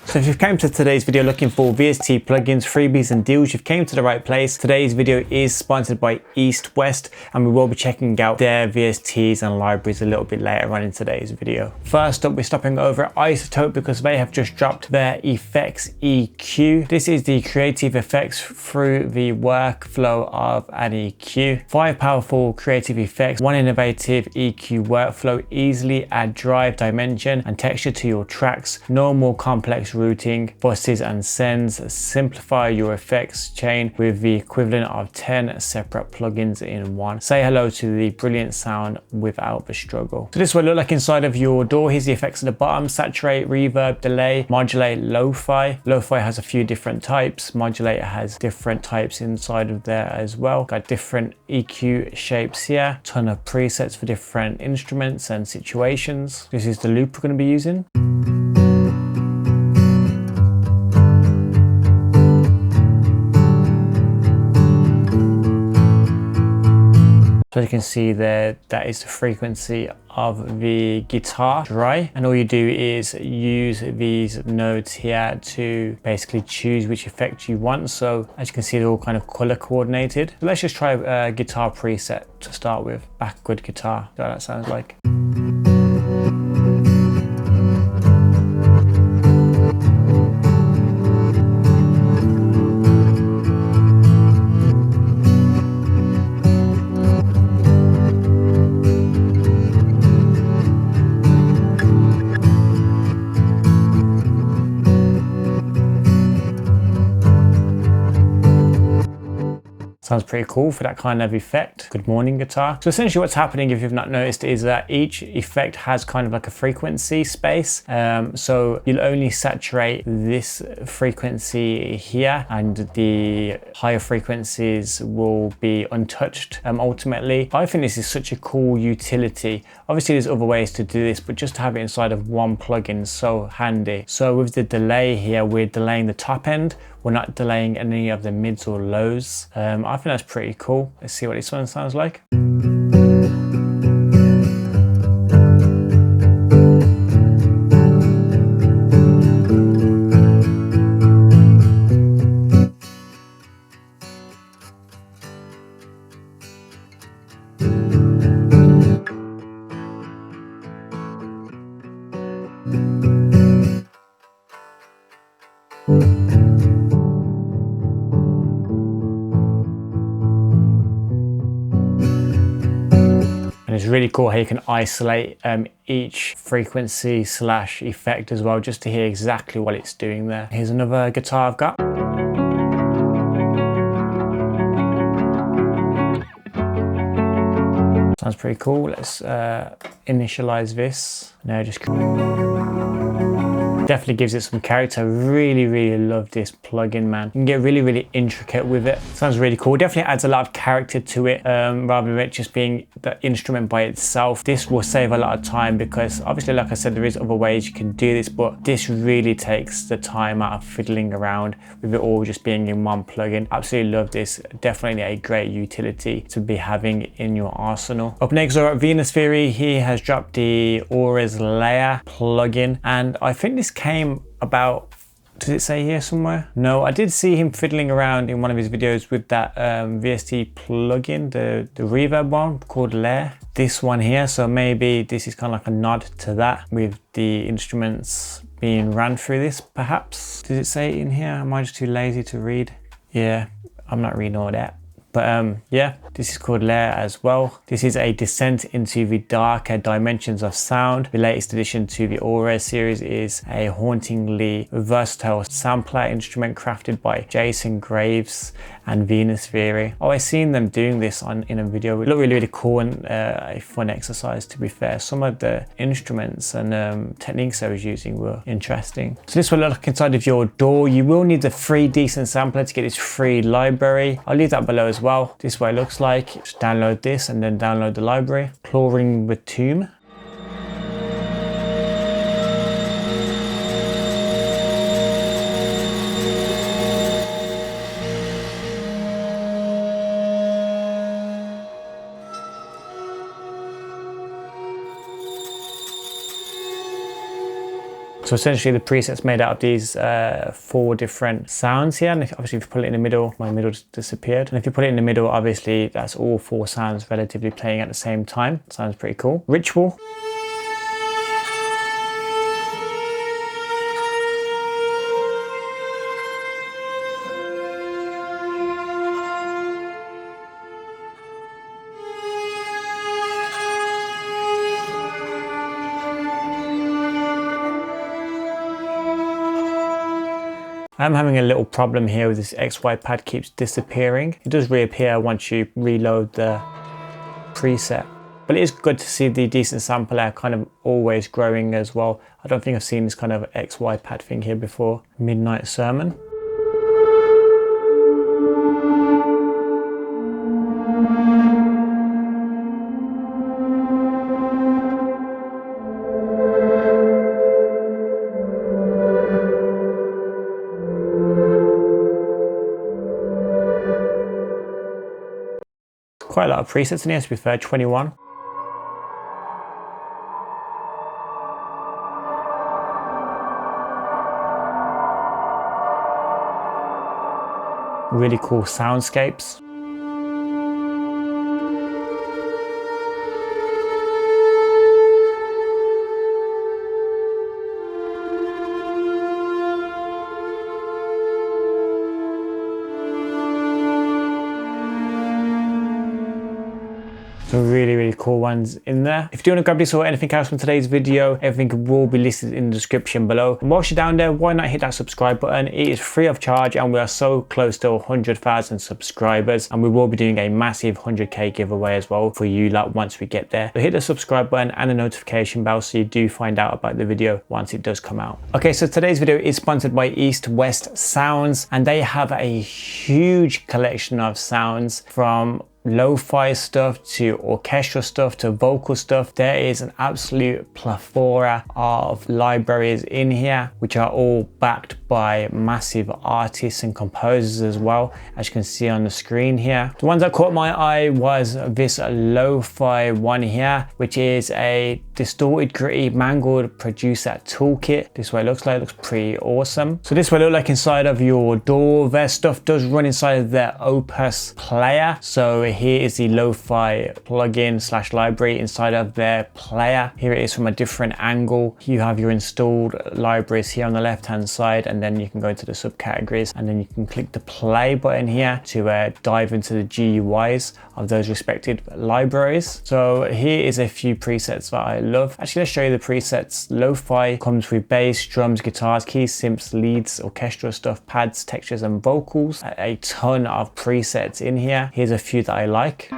So if you've came to today's video looking for VST plugins, freebies and deals, you've came to the right place. Today's video is sponsored by East West and we will be checking out their VSTs and libraries a little bit later on in today's video. First up, we're stopping over at Izotope because they have just dropped their FXEQ. This is the creative effects through the workflow of an EQ. 5 powerful creative effects, 1 innovative EQ workflow, easily add drive, dimension and texture to your tracks. No more complex routing, buses and sends. Simplify your effects chain with the equivalent of 10 separate plugins in one. Say hello to the brilliant sound without the struggle. So this is what it looks like inside of your DAW. Here's the effects at the bottom: saturate, reverb, delay, modulate, lo-fi. Lo-fi has a few different types. Modulator has different types inside of there as well. Got different EQ shapes here. Ton of presets for different instruments and situations. This is the loop we're going to be using. So you can see there, that is the frequency of the guitar dry, and all you do is use these nodes here to basically choose which effect you want. So as you can see, they're all kind of color coordinated. So let's just try a guitar preset to start with. Backward guitar, so that sounds like. Sounds pretty cool for that kind of effect. Good morning guitar. So essentially what's happening, if you've not noticed, is that each effect has kind of like a frequency space. So you'll only saturate this frequency here and the higher frequencies will be untouched ultimately. I think this is such a cool utility. Obviously there's other ways to do this, but just to have it inside of one plugin is so handy. So with the delay here, we're delaying the top end. We're not delaying any of the mids or lows. I think that's pretty cool. Let's see what this one sounds like. And it's really cool how you can isolate each frequency / effect as well, just to hear exactly what it's doing there. Here's another guitar I've got. Sounds pretty cool. Let's initialize this. Now just definitely gives it some character. Really love this plugin, man. You can get really intricate with it. Sounds really cool. Definitely adds a lot of character to it, rather than it just being the instrument by itself. This will save a lot of time because obviously, like I said, there is other ways you can do this, but this really takes the time out of fiddling around with it all just being in one plugin. Absolutely love this. Definitely a great utility to be having in your arsenal. Up next, we're at Venus Theory. He has dropped the Aura's Layer plugin, and I think this came about, does it say here somewhere? No, I did see him fiddling around in one of his videos with that VST plugin, the reverb one called Layer. This one here, so maybe this is kind of like a nod to that with the instruments being ran through this, perhaps. Does it say it in here? Am I just too lazy to read? Yeah, I'm not reading all that. But yeah, this is called Layer as well. This is a descent into the darker dimensions of sound. The latest addition to the Aura series is a hauntingly versatile sampler instrument crafted by Jason Graves and Venus Theory. Oh, I've seen them doing this in a video. It looked really cool and a fun exercise, to be fair. Some of the instruments and techniques I was using were interesting. So this will look like inside of your DAW. You will need the free Dixon sampler to get this free library. I'll leave that below as well. This is what it looks like. Just download this and then download the library. Chlorine with Tomb. So essentially the preset's made out of these 4 different sounds here, and obviously if you put it in the middle, my middle just disappeared. And if you put it in the middle, obviously that's all 4 sounds relatively playing at the same time. Sounds pretty cool. Ritual. I'm having a little problem here with this XY pad keeps disappearing. It does reappear once you reload the preset. But it is good to see the decent sampler kind of always growing as well. I don't think I've seen this kind of XY pad thing here before. Midnight Sermon. Quite a lot of presets in here, to be fair, 21. Really cool soundscapes. Some really cool ones in there. If you do want to grab this or anything else from today's video, everything will be listed in the description below. And whilst you're down there, why not hit that subscribe button? It is free of charge, and we are so close to 100,000 subscribers, and we will be doing a massive 100k giveaway as well for you lot once we get there. So hit the subscribe button and the notification bell so you do find out about the video once it does come out. Okay, so today's video is sponsored by East West Sounds, and they have a huge collection of sounds, from lo-fi stuff to orchestra stuff to vocal stuff. There is an absolute plethora of libraries in here, which are all backed by massive artists and composers as well, as you can see on the screen here. The ones that caught my eye was this lo-fi one here, which is a distorted, gritty, mangled producer toolkit. This is what it looks like. It looks pretty awesome. So this is what it looks like inside of your DAW. Their stuff does run inside of their Opus player. So here is the lo-fi plugin / library inside of their player. Here it is from a different angle. You have your installed libraries here on the left hand side, and then you can go into the subcategories, and then you can click the play button here to dive into the GUIs of those respected libraries. So here is a few presets that I love. Actually, let's show you the presets. Lo-fi comes with bass, drums, guitars, keys, synths, leads, orchestral stuff, pads, textures, and vocals. A ton of presets in here. Here's a few that I like.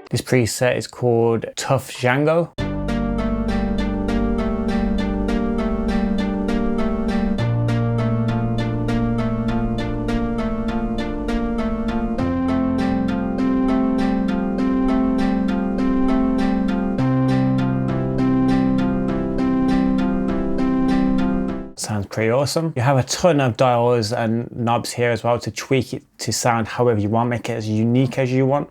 This preset is called Tough Django. Sounds pretty awesome. You have a ton of dials and knobs here as well to tweak it to sound however you want, make it as unique as you want.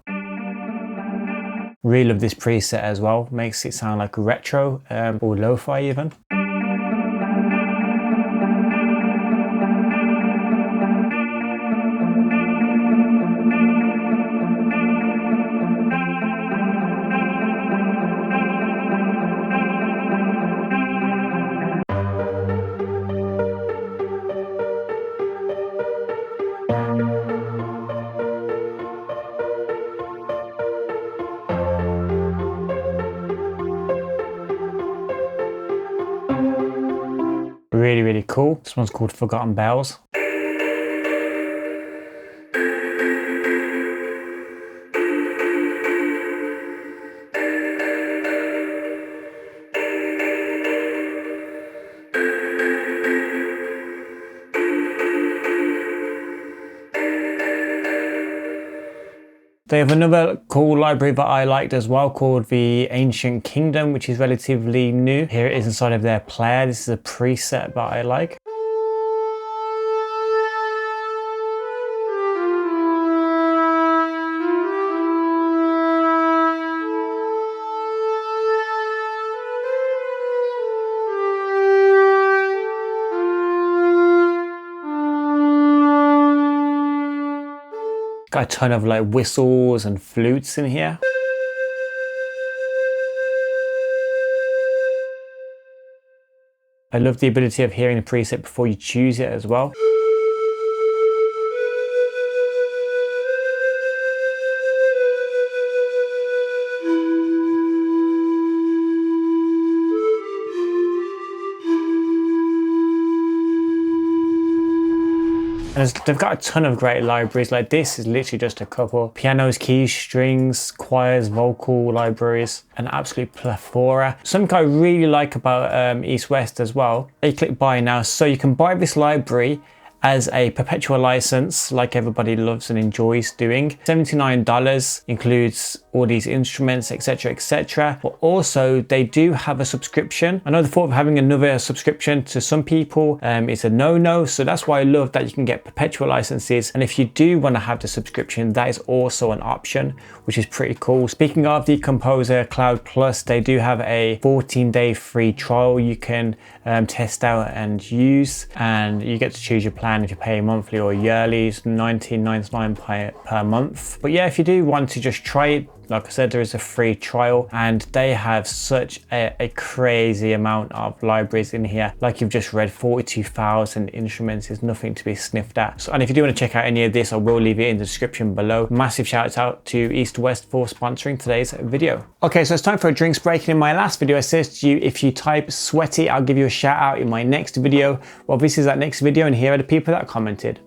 Really love this preset as well. Makes it sound like retro or lo-fi even. Really cool. This one's called Forgotten Bells. They have another cool library that I liked as well called the Ancient Kingdom, which is relatively new. Here it is inside of their player. This is a preset that I like. Got a ton of like whistles and flutes in here. I love the ability of hearing the preset before you choose it as well. And they've got a ton of great libraries. Like this is literally just a couple. Pianos, keys, strings, choirs, vocal libraries, an absolute plethora. Something I really like about East West as well. You click buy now. So you can buy this library as a perpetual license, like everybody loves and enjoys doing. $79 includes all these instruments, etc, etc. But also they do have a subscription. I know the thought of having another subscription to some people is a no-no, so that's why I love that you can get perpetual licenses. And if you do want to have the subscription, that is also an option, which is pretty cool. Speaking of the Composer Cloud Plus, they do have a 14-day free trial you can test out and use, and you get to choose your plan if you pay monthly or yearly. It's $19.99 per month. But yeah, if you do want to just try it, like I said, there is a free trial, and they have such a crazy amount of libraries in here. Like you've just read, 42,000 instruments is nothing to be sniffed at. So, and if you do want to check out any of this, I will leave it in the description below. Massive shout out to East West for sponsoring today's video. Okay, so it's time for a drinks break. In my last video, I said to you, if you type sweaty, I'll give you a shout out in my next video. Well, this is that next video, and here are the people that commented.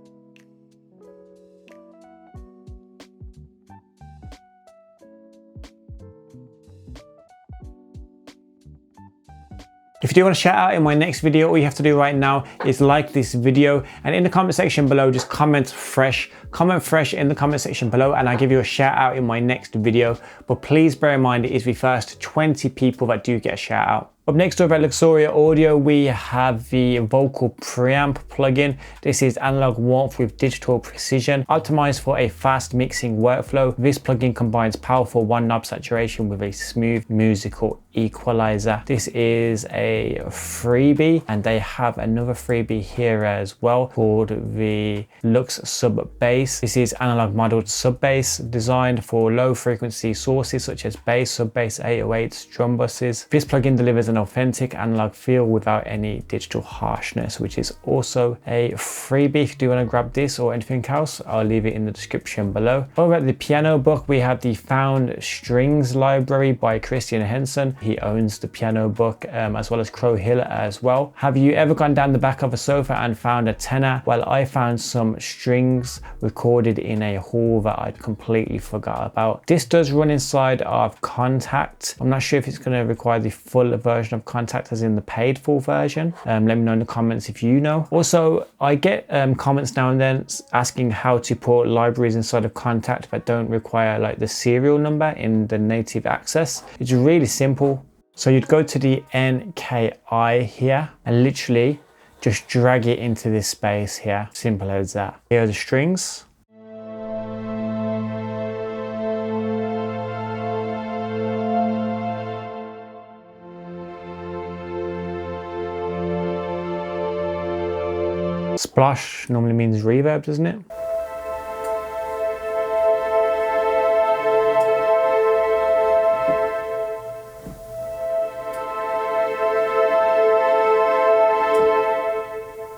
If you do want to shout out in my next video, all you have to do right now is like this video, and in the comment section below, just comment fresh in the comment section below, and I'll give you a shout out in my next video. But please bear in mind, it is the first 20 people that do get a shout out. Up next over at Luxuria Audio, we have the Vocal Preamp plugin. This is analog warmth with digital precision, optimized for a fast mixing workflow. This plugin combines powerful one knob saturation with a smooth musical equalizer. This is a freebie, and they have another freebie here as well called the Lux Sub Bass. This is analog modeled sub bass designed for low frequency sources such as bass, sub bass, 808s, drum buses. This plugin delivers an authentic analog feel without any digital harshness, which is also a freebie. If you do want to grab this or anything else, I'll leave it in the description below. Over at the piano book, we have the Found Strings library by Christian Henson. He owns the piano book as well as Crow Hill as well. Have you ever gone down the back of a sofa and found a tenor? Well, I found some strings recorded in a hall that I'd completely forgot about. This does run inside of Kontakt. I'm not sure if it's going to require the full version of Kontakt as in the paid full version. Let me know in the comments if you know. Also, I get comments now and then asking how to put libraries inside of Kontakt that don't require like the serial number in the native access. It's really simple. So you'd go to the NKI here and literally just drag it into this space here. Simple as that. Here are the strings. Splash normally means reverb, doesn't it?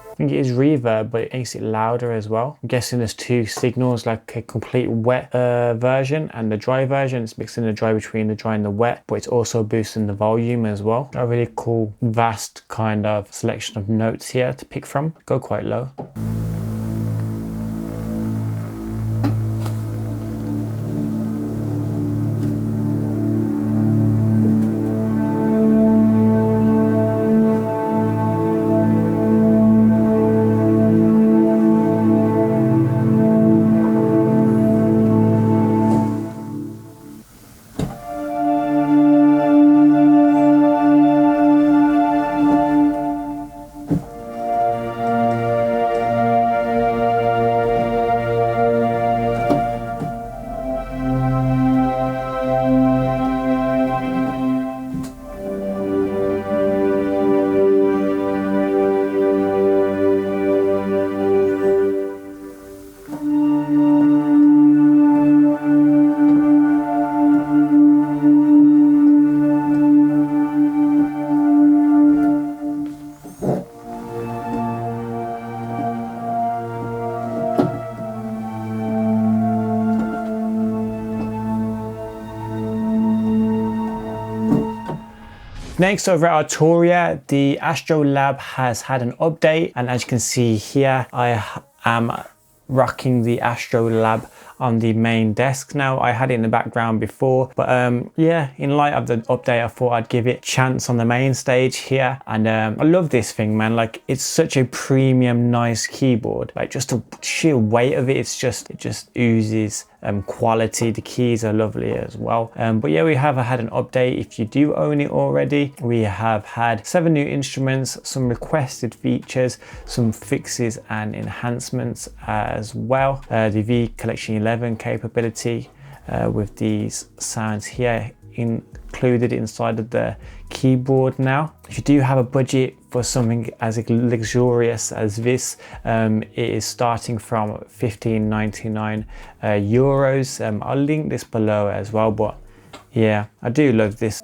I think it is reverb, but it makes it louder as well. I'm guessing there's two signals, like a complete wet version and the dry version. It's mixing the dry between the dry and the wet, but it's also boosting the volume as well. A really cool, vast kind of selection of notes here to pick from. Go quite low. Next, over at Arturia, the Astro Lab has had an update, and as you can see here, I am rocking the Astro Lab on the main desk now. I had it in the background before, but yeah, in light of the update, I thought I'd give it a chance on the main stage here. And I love this thing, man. Like, it's such a premium, nice keyboard. Like, just the sheer weight of it, it just oozes quality. The keys are lovely as well. But yeah, we have had an update. If you do own it already, we have had 7 new instruments, some requested features, some fixes and enhancements as well. The V Collection 11 capability with these sounds here included inside of the keyboard now. If you do have a budget for something as luxurious as this, it is starting from 15.99 euros. I'll link this below as well, but yeah, I do love this.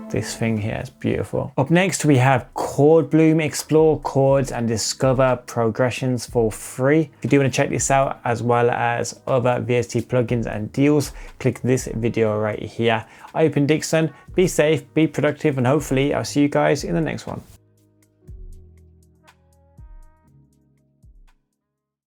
This thing here is beautiful. Up next, we have Chord Bloom. Explore chords and discover progressions for free. If you do want to check this out, as well as other VST plugins and deals, click this video right here. I've been Dixon. Be safe, be productive, and hopefully I'll see you guys in the next one.